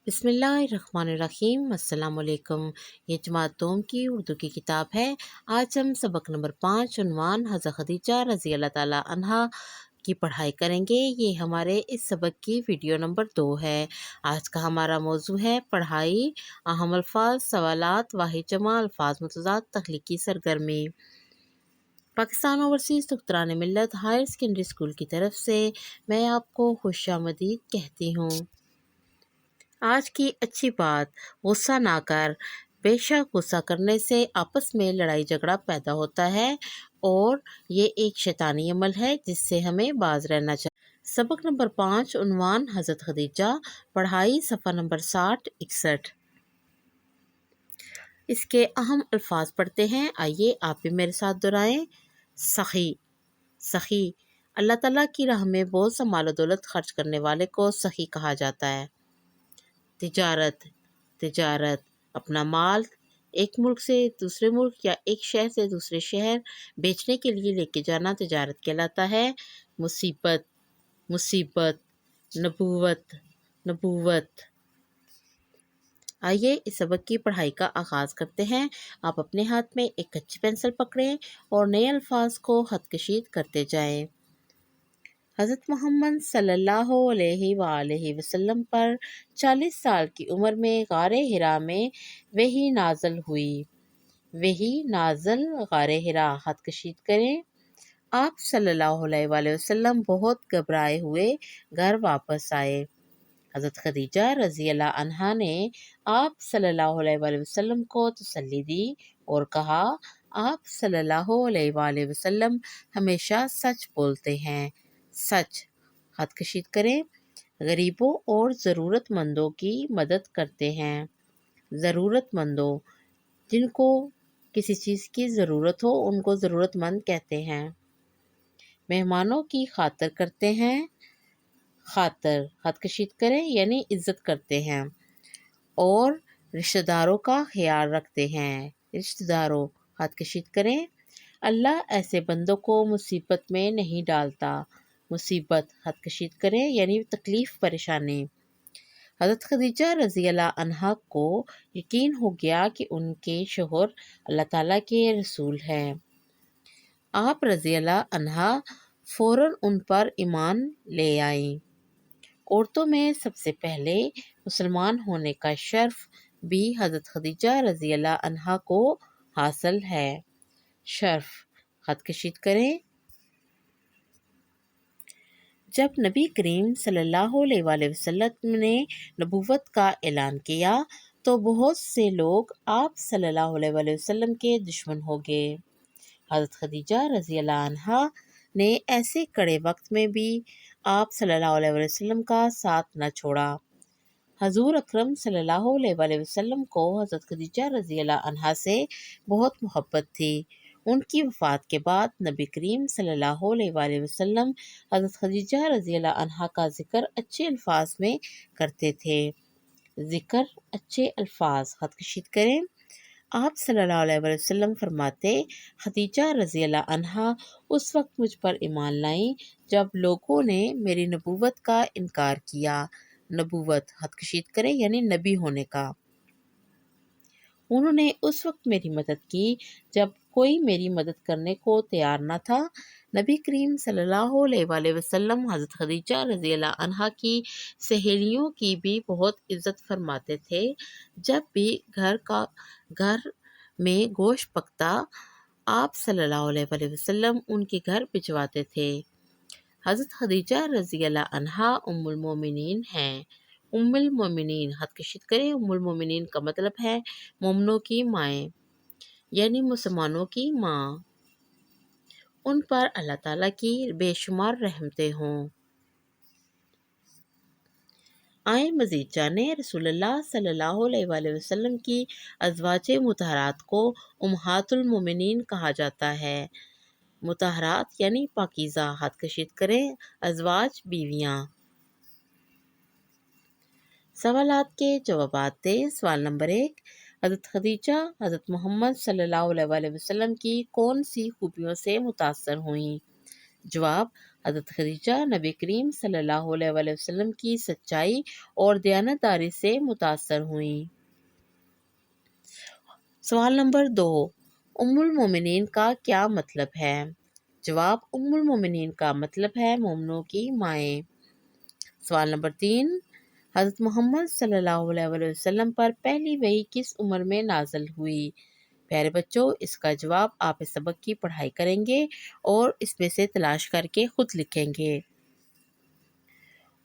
بسم اللہ الرحمن الرحیم۔ السلام علیکم۔ یہ جماعت دوم کی اردو کی کتاب ہے۔ آج ہم سبق نمبر 5 عنوان حضرت خدیجہ رضی اللہ تعالیٰ عنہا کی پڑھائی کریں گے۔ یہ ہمارے اس سبق کی ویڈیو نمبر 2 ہے۔ آج کا ہمارا موضوع ہے پڑھائی، اہم الفاظ، سوالات، واحد جمع الفاظ متضاد، تخلیقی سرگرمی۔ پاکستان اوورسیز دختران ملت ہائر سیکنڈری اسکول کی طرف سے میں آپ کو خوش آمدید کہتی ہوں۔ آج کی اچھی بات، غصہ نہ کر۔ بے شک غصہ کرنے سے آپس میں لڑائی جھگڑا پیدا ہوتا ہے اور یہ ایک شیطانی عمل ہے جس سے ہمیں باز رہنا چاہیے۔ سبق نمبر 5 عنوان حضرت خدیجہ، پڑھائی صفحہ نمبر 60-61۔ اس کے اہم الفاظ پڑھتے ہیں، آئیے آپ بھی میرے ساتھ دہرائیں۔ سخی، سخی، اللہ تعالیٰ کی راہ میں بہت سا مال و دولت خرچ کرنے والے کو سخی کہا جاتا ہے۔ تجارت، تجارت، اپنا مال ایک ملک سے دوسرے ملک یا ایک شہر سے دوسرے شہر بیچنے کے لیے لے کے جانا تجارت کہلاتا ہے۔ مصیبت، مصیبت، نبوت، نبوت۔ آئیے اس سبق کی پڑھائی کا آغاز کرتے ہیں۔ آپ اپنے ہاتھ میں ایک اچھی پینسل پکڑیں اور نئے الفاظ کو خط کشید کرتے جائیں۔ حضرت محمد صلی اللہ علیہ وآلہ وسلم پر 40 سال کی عمر میں غار حرا میں وحی نازل ہوئی۔ وحی نازل غار حرا، خط کشید کریں۔ آپ صلی اللہ علیہ وآلہ وسلم بہت گھبرائے ہوئے گھر واپس آئے۔ حضرت خدیجہ رضی اللہ عنہا نے آپ صلی اللہ علیہ وآلہ وسلم کو تسلی دی اور کہا، آپ صلی اللہ علیہ وآلہ وسلم ہمیشہ سچ بولتے ہیں۔ سچ، خط کشید کریں۔ غریبوں اور ضرورت مندوں کی مدد کرتے ہیں۔ ضرورت مندوں، جن کو کسی چیز کی ضرورت ہو ان کو ضرورت مند کہتے ہیں۔ مہمانوں کی خاطر کرتے ہیں۔ خاطر، خط کشید کریں، یعنی عزت کرتے ہیں اور رشتہ داروں کا خیال رکھتے ہیں۔ رشتہ داروں، خط کشید کریں۔ اللہ ایسے بندوں کو مصیبت میں نہیں ڈالتا۔ مصیبت، خط کشید کریں، یعنی تکلیف پریشانی۔ حضرت خدیجہ رضی اللہ عنہا کو یقین ہو گیا کہ ان کے شوہر اللہ تعالیٰ کے رسول ہیں۔ آپ رضی اللہ عنہا فوراً ان پر ایمان لے آئیں۔ عورتوں میں سب سے پہلے مسلمان ہونے کا شرف بھی حضرت خدیجہ رضی اللہ عنہا کو حاصل ہے۔ شرف، خط کشید کریں۔ جب نبی کریم صلی اللہ علیہ وآلہ وسلم نے نبوت کا اعلان کیا تو بہت سے لوگ آپ صلی اللہ علیہ وآلہ وسلم کے دشمن ہو گئے۔ حضرت خدیجہ رضی اللہ عنہا نے ایسے کڑے وقت میں بھی آپ صلی اللہ علیہ وآلہ وسلم کا ساتھ نہ چھوڑا۔ حضور اکرم صلی اللہ علیہ وآلہ وسلم کو حضرت خدیجہ رضی اللہ عنہا سے بہت محبت تھی۔ ان کی وفات کے بعد نبی کریم صلی اللہ علیہ وآلہ وسلم حضرت خدیجہ رضی اللہ عنہا کا ذکر اچھے الفاظ میں کرتے تھے۔ ذکر اچھے الفاظ، خط کشید کریں۔ آپ صلی اللہ علیہ وآلہ وسلم فرماتے، خدیجہ رضی اللہ عنہا اس وقت مجھ پر ایمان لائیں جب لوگوں نے میری نبوت کا انکار کیا۔ نبوت، خط کشید کریں، یعنی نبی ہونے کا۔ انہوں نے اس وقت میری مدد کی جب کوئی میری مدد کرنے کو تیار نہ تھا۔ نبی کریم صلی اللہ علیہ وآلہ وسلم حضرت خدیجہ رضی اللہ عنہا کی سہیلیوں کی بھی بہت عزت فرماتے تھے۔ جب بھی گھر میں گوشت پکتا، آپ صلی اللہ علیہ وآلہ وسلم ان کے گھر بھجواتے تھے۔ حضرت خدیجہ رضی اللہ عنہا ام المومنین ہیں۔ ام المومنین، خط کشید کریں۔ ام المومنین کا مطلب ہے مومنوں کی مائیں، یعنی مسلمانوں کی ماں۔ ان پر اللہ تعالیٰ کی بے شمار رحمتیں ہوں۔ آئیں مزید جانیں۔ رسول اللہ صلی اللہ علیہ وآلہ وسلم کی ازواج مطہرات کو امہات المومنین کہا جاتا ہے۔ مطہرات یعنی پاکیزہ، خط کشید کریں۔ ازواج، بیویاں۔ سوالات کے جوابات دیں۔ سوال نمبر 1، حضرت خدیجہ حضرت محمد صلی اللہ علیہ وآلہ وسلم کی کون سی خوبیوں سے متاثر ہوئیں؟ جواب: حضرت خدیجہ نبی کریم صلی اللہ علیہ وآلہ وسلم کی سچائی اور دیانتداری سے متاثر ہوئیں۔ سوال نمبر 2، ام المومنین کا کیا مطلب ہے؟ جواب: ام المومنین کا مطلب ہے مومنوں کی مائیں۔ سوال نمبر 3، حضرت محمد صلی اللہ علیہ وآلہ وسلم پر پہلی وحی کس عمر میں نازل ہوئی؟ پیارے بچوں، اس کا جواب آپ اس سبق کی پڑھائی کریں گے اور اس میں سے تلاش کر کے خود لکھیں گے۔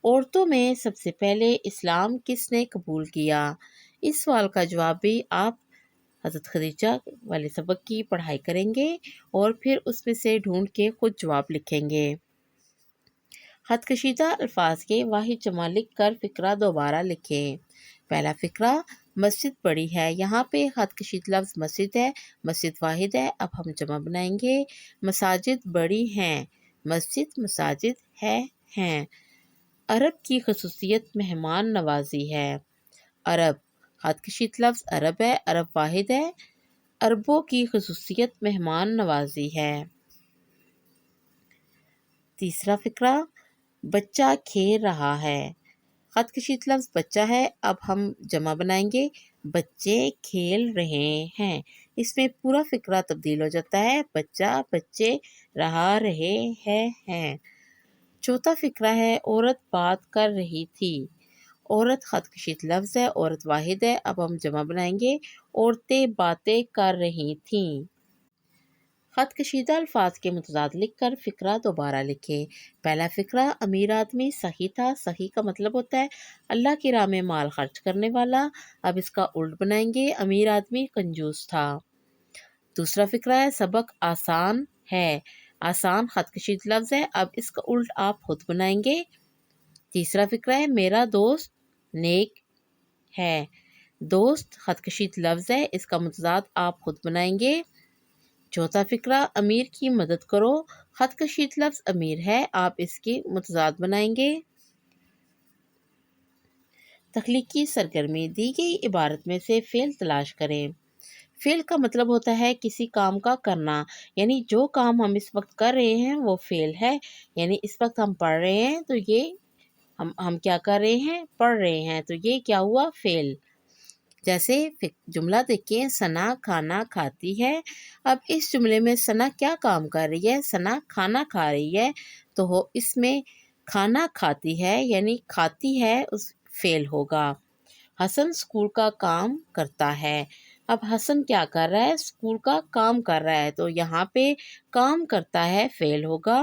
عورتوں میں سب سے پہلے اسلام کس نے قبول کیا؟ اس سوال کا جواب بھی آپ حضرت خدیجہ والے سبق کی پڑھائی کریں گے اور پھر اس میں سے ڈھونڈ کے خود جواب لکھیں گے۔ خط کشیدہ الفاظ کے واحد جمع لکھ کر فقرہ دوبارہ لکھیں۔ پہلا فقرہ، مسجد بڑی ہے۔ یہاں پہ خط کشید لفظ مسجد ہے، مسجد واحد ہے، اب ہم جمع بنائیں گے۔ مساجد بڑی ہیں، مسجد مساجد ہیں۔ عرب کی خصوصیت مہمان نوازی ہے۔ عرب، خط کشید لفظ عرب ہے، عرب واحد ہے، عربوں کی خصوصیت مہمان نوازی ہے۔ تیسرا فقرہ، بچہ کھیل رہا ہے۔ خط کشید لفظ بچہ ہے، اب ہم جمع بنائیں گے، بچے کھیل رہے ہیں۔ اس میں پورا فقرہ تبدیل ہو جاتا ہے، بچہ بچے رہا رہے ہیں۔ چوتھا فقرہ ہے، عورت بات کر رہی تھی۔ عورت خط کشید لفظ ہے، عورت واحد ہے، اب ہم جمع بنائیں گے، عورتیں باتیں کر رہی تھیں۔ خط کشیدہ الفاظ کے متضاد لکھ کر فقرہ دوبارہ لکھیں۔ پہلا فقرہ، امیر آدمی سخی تھا۔ سخی کا مطلب ہوتا ہے اللہ کی راہ میں مال خرچ کرنے والا۔ اب اس کا الٹ بنائیں گے، امیر آدمی کنجوس تھا۔ دوسرا فقرہ ہے، سبق آسان ہے۔ آسان خط کشید لفظ ہے، اب اس کا الٹ آپ خود بنائیں گے۔ تیسرا فقرہ ہے، میرا دوست نیک ہے۔ دوست خط کشید لفظ ہے، اس کا متضاد آپ خود بنائیں گے۔ چوتھا فقرہ، امیر کی مدد کرو۔ خط کشید لفظ امیر ہے، آپ اس کی متضاد بنائیں گے۔ تخلیقی سرگرمی، دی گئی عبارت میں سے فعل تلاش کریں۔ فعل کا مطلب ہوتا ہے کسی کام کا کرنا، یعنی جو کام ہم اس وقت کر رہے ہیں وہ فعل ہے، یعنی اس وقت ہم پڑھ رہے ہیں تو یہ ہم کیا کر رہے ہیں؟ پڑھ رہے ہیں، تو یہ کیا ہوا؟ فعل۔ جیسے جملہ دیکھیں، ثنا کھانا کھاتی ہے۔ اب اس جملے میں ثنا کیا کام کر رہی ہے؟ ثنا کھانا کھا رہی ہے، تو اس میں کھانا کھاتی ہے یعنی کھاتی ہے اس فعل ہوگا۔ حسن اسکول کا کام کرتا ہے۔ اب حسن کیا کر رہا ہے؟ اسکول کا کام کر رہا ہے، تو یہاں پہ کام کرتا ہے فعل ہوگا۔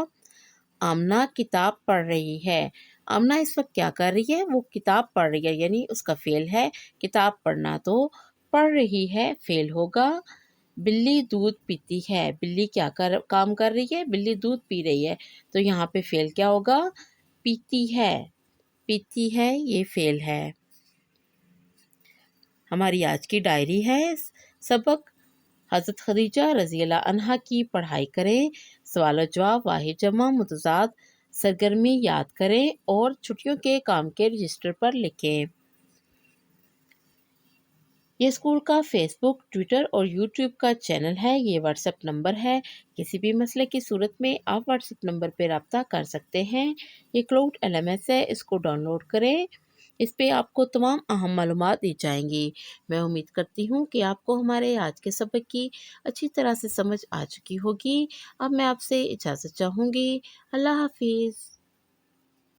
آمنہ کتاب پڑھ رہی ہے۔ آمنہ اس وقت کیا کر رہی ہے؟ وہ کتاب پڑھ رہی ہے، یعنی اس کا فعل ہے کتاب پڑھنا، تو پڑھ رہی ہے فعل ہوگا۔ بلی دودھ پیتی ہے۔ بلی کیا کام کر رہی ہے؟ بلی دودھ پی رہی ہے، تو یہاں پہ فعل کیا ہوگا؟ پیتی ہے۔ پیتی ہے یہ فعل ہے۔ ہماری آج کی ڈائری ہے سبق حضرت خدیجہ رضی اللہ عنہا کی پڑھائی کریں، سوال و جواب واحد جمع متضاد سرگرمی یاد کریں اور چھٹیوں کے کام کے رجسٹر پر لکھیں۔ یہ اسکول کا فیس بک، ٹویٹر اور یوٹیوب کا چینل ہے، یہ واٹس ایپ نمبر ہے، کسی بھی مسئلے کی صورت میں آپ واٹس ایپ نمبر پہ رابطہ کر سکتے ہیں۔ یہ کلاؤڈ LMS ہے، اس کو ڈاؤن لوڈ کریں، اس پہ آپ کو تمام اہم معلومات دی جائیں گی۔ میں امید کرتی ہوں کہ آپ کو ہمارے آج کے سبق کی اچھی طرح سے سمجھ آ چکی ہوگی۔ اب میں آپ سے اجازت چاہوں گی۔ اللہ حافظ۔